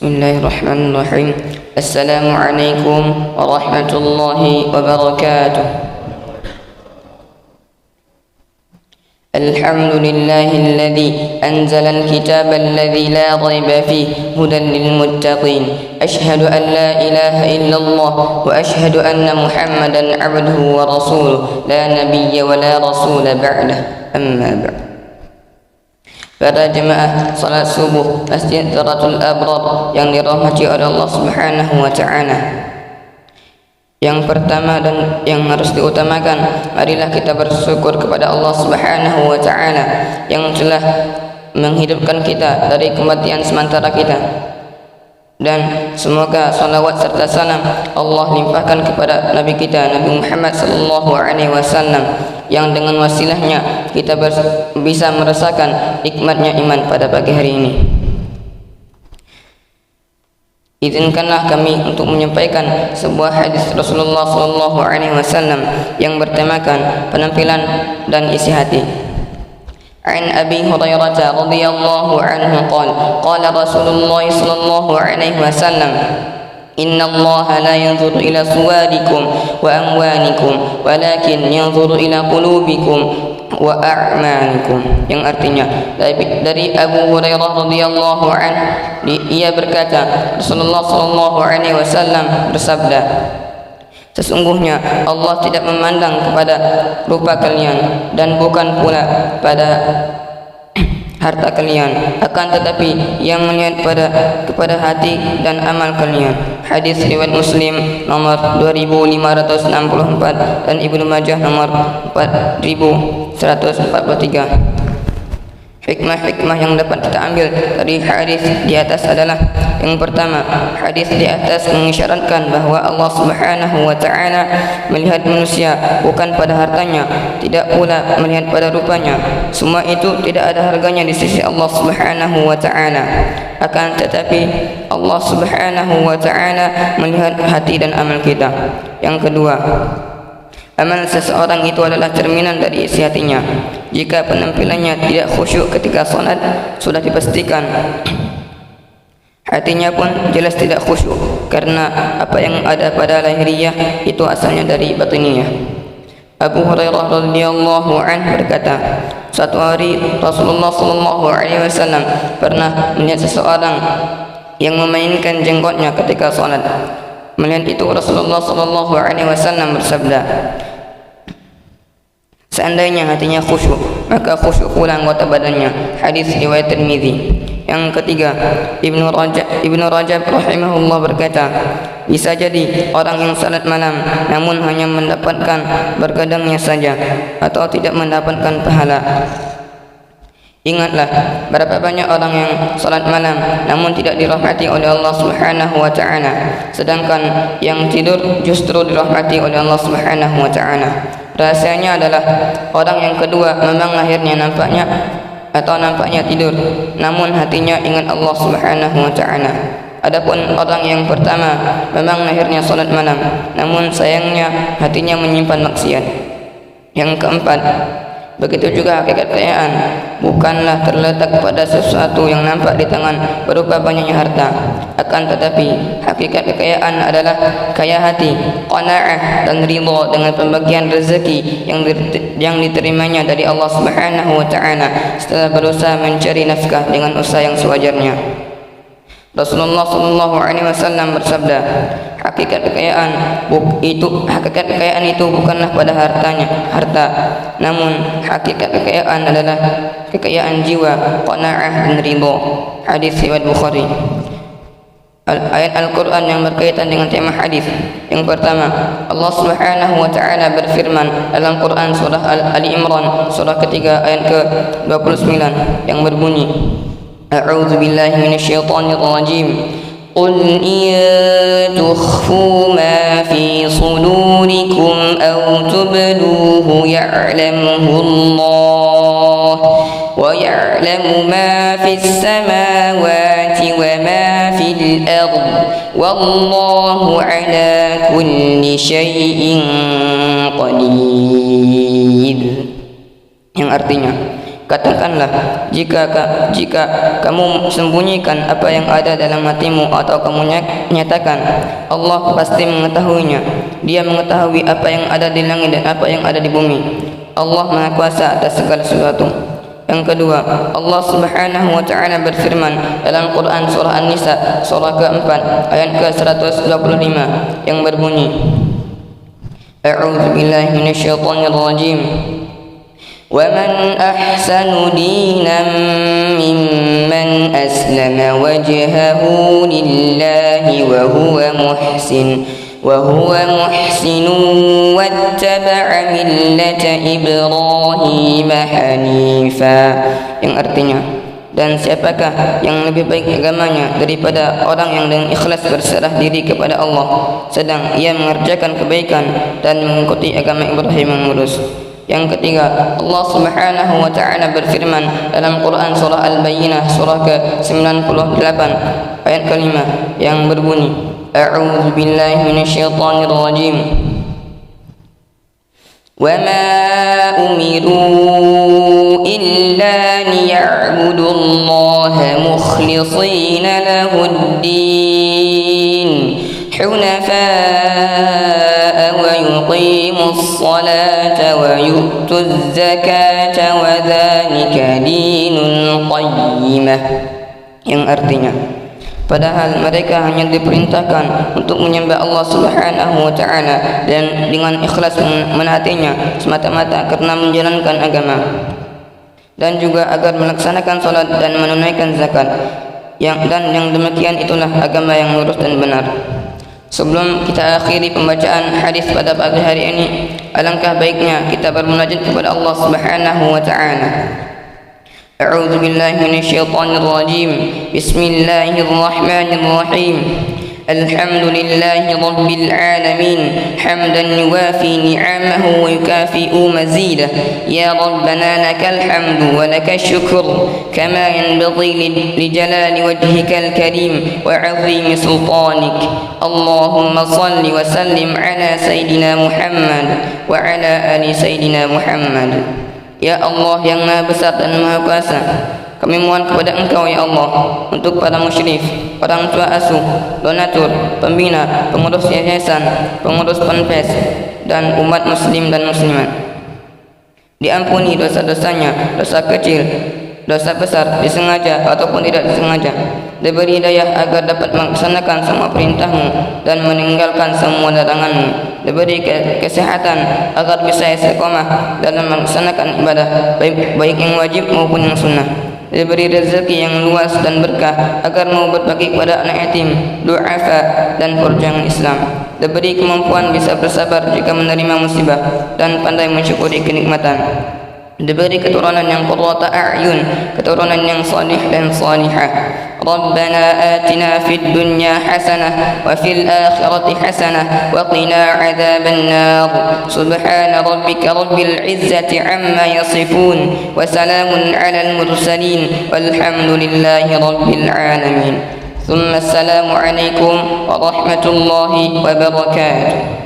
Bismillahirrahmanirrahim. Assalamualaikum warahmatullahi wabarakatuh. Alhamdulillahilladzi anzalal kitabal ladzi la raiba fihi hudan lil muttaqin. Asyhadu an la ilaha illallah wa asyhadu anna Muhammadan abduhu wa rasuluh la nabiyya wa la rasula ba'dah. Amma ba'd. Pada jemaah salat subuh Masjid Zaratul Abrar yang dirahmati oleh Allah Subhanahu wa taala. Yang pertama dan yang harus diutamakan, marilah kita bersyukur kepada Allah Subhanahu wa taala yang telah menghidupkan kita dari kematian sementara kita. Dan semoga salawat serta salam Allah limpahkan kepada Nabi kita Nabi Muhammad sallallahu alaihi wasallam yang dengan wasilahnya kita bisa merasakan nikmatnya iman pada pagi hari ini. Izinkanlah kami untuk menyampaikan sebuah hadis Rasulullah sallallahu alaihi wasallam yang bertemakan penampilan dan isi hati. An Abi Hurairah radhiyallahu anhu qala Rasulullah sallallahu alaihi wasallam Inna Allah la yanzuru ila suwarikum wa amwanikum walakin yanzuru ila qulubikum wa a'malikum. Yang artinya dari Abu Hurairah radhiyallahu anhu, ia berkata Rasulullah sallallahu alaihi wasallam bersabda, sesungguhnya Allah tidak memandang kepada rupa kalian dan bukan pula pada harta kalian, akan tetapi yang melihat kepada hati dan amal kalian. Hadis riwayat Muslim nomor 2564 dan Ibnu Majah nomor 4143. Hikmah-hikmah yang dapat kita ambil dari hadis di atas adalah, yang pertama, hadis di atas mengisyaratkan bahwa Allah Subhanahu wa taala melihat manusia bukan pada hartanya, tidak pula melihat pada rupanya. Semua itu tidak ada harganya di sisi Allah Subhanahu wa taala. Akan tetapi Allah Subhanahu wa taala melihat hati dan amal kita. Yang kedua, amal seseorang itu adalah cerminan dari isi hatinya. Jika penampilannya tidak khusyuk ketika salat, sudah dipastikan hatinya pun jelas tidak khusyuk, karena apa yang ada pada lahiriah itu asalnya dari batiniyah. Abu Hurairah radhiyallahu anhu berkata, suatu hari Rasulullah sallallahu alaihi wasallam pernah melihat seseorang yang memainkan jenggotnya ketika salat. Melihat itu Rasulullah sallallahu alaihi wasallam bersabda, seandainya hatinya khusyuk, maka khusyuk pula anggota badannya. Hadis riwayat Tirmizi. Yang ketiga, Ibnu Rajab rahimahullah berkata, bisa jadi orang yang salat malam namun hanya mendapatkan bergadangnya saja atau tidak mendapatkan pahala. Ingatlah berapa banyak orang yang salat malam namun tidak dirahmati oleh Allah Subhanahu wa taala, sedangkan yang tidur justru dirahmati oleh Allah Subhanahu wa taala. Rahasianya adalah orang yang kedua memang lahirnya nampaknya tidur, namun hatinya ingat Allah Subhanahu wa taala. Adapun orang yang pertama memang lahirnya salat malam, namun sayangnya hatinya menyimpan maksiat. Yang keempat, begitu juga hakikat kekayaan bukanlah terletak pada sesuatu yang nampak di tangan berupa banyaknya harta, akan tetapi hakikat kekayaan adalah kaya hati, qanaah dan ridha dengan pembagian rezeki yang diterimanya dari Allah Subhanahu wa taala setelah berusaha mencari nafkah dengan usaha yang sewajarnya. Rasulullah sallallahu alaihi wasallam bersabda, hakikat kekayaan itu bukanlah pada harta, namun hakikat kekayaan adalah kekayaan jiwa, qanaah dan ridha. Hadis riwayat Bukhari. Ayat Al-Quran yang berkaitan dengan tema hadis. Yang pertama, Allah Subhanahu wa taala berfirman dalam Quran surah Ali Imran surah ketiga ayat ke-29 yang berbunyi, A'udzu billahi minasyaitonir rajim. Qul in tukhfu ma fi sudurikum aw tubduhu ya'lamuhu Allah wa ya'lamu ma fis samawati wa ma fil ard wallahu ala kulli syai'in qadir. Yang artinya, Katakanlah, jika kamu sembunyikan apa yang ada dalam hatimu atau kamu nyatakan, Allah pasti mengetahuinya. Dia mengetahui apa yang ada di langit dan apa yang ada di bumi. Allah Maha Kuasa atas segala sesuatu. Yang kedua, Allah Subhanahu wa taala berfirman dalam Quran surah An-Nisa surah keempat ayat ke-125 yang berbunyi, A'udzu billahi minasyaitonir rajim. وَمَنْ أَحْسَنُ دِينًا مِّمَّنْ أَسْلَمَ وَجْهَهُ لِلَّهِ وَهُوَ مُحْسِنٌ وَاتَّبَعَ مِلَّةَ إِبْرَاهِيمَ حَنِيفًا, yang artinya, dan siapakah yang lebih baik agamanya daripada orang yang dengan ikhlas berserah diri kepada Allah sedang ia mengerjakan kebaikan dan mengikuti agama Ibrahim yang lurus. Yang ketiga, Allah Subhanahu wa taala berfirman dalam Quran surah Al-Bayyinah surah ke-98 ayat ke-5 yang berbunyi, A'udzu billahi minasyaitonir rajim. Wa ma umiru illa liya'budullaha mukhlishina lahud-din hunafa'a wa yuqimus salata wa yu'tuz zakata wa dzalika dinul qayyimah, yang artinya, padahal mereka hanya diperintahkan untuk menyembah Allah Subhanahu wa taala dan dengan ikhlas menaatinya semata-mata karena menjalankan agama, dan juga agar melaksanakan salat dan menunaikan zakat. Yang demikian itulah agama yang lurus dan benar. Sebelum kita akhiri pembacaan hadis pada pagi hari ini, alangkah baiknya kita bermunajat kepada Allah Subhanahu wa taala. A'udzu billahi minasyaitonir rajim. Bismillahirrahmanirrahim. Alhamdulillahi rabbil alamin, hamdan yuwafi ni'amahu wa yukafi'u mazidah. Ya rabbana lakal hamdu wa lakash syukr kama yanbaghi li jalali wajhikal karim wa 'azimi sultanik. Allahumma salli wa sallim ala sayidina Muhammad wa ala ali sayidina Muhammad. Ya Allah yang Maha Besar dan Maha Kuasa, kami mohon kepada Engkau ya Allah untuk para musyrif, orang tua asuh, donatur, pembina, pengurus yayasan, pengurus ponpes, dan umat muslim dan muslimat. Diampuni dosa-dosanya, dosa kecil, dosa besar, disengaja ataupun tidak disengaja. Diberi hidayah agar dapat melaksanakan semua perintah-Mu dan meninggalkan semua larangan-Mu. Diberi kesehatan agar bisa istiqomah dalam melaksanakan ibadah, baik yang wajib maupun yang sunnah. Diberi rezeki yang luas dan berkah agar mau berbagi kepada anak yatim, du'afa dan perjuangan Islam. Diberi kemampuan bisa bersabar jika menerima musibah dan pandai mensyukuri kenikmatan. Diberi keturunan yang qurrata a'yun, keturunan yang salih dan salihah. Rabbana atina fid dunya hasanah wa fil akhirati hasanah wa qina adzaban nar. Subhana rabbika rabbil izzati amma yasifun wa salamun alal mursalin walhamdulillahi rabbil alamin. Thumma assalamu alaikum warahmatullahi wabarakatuh.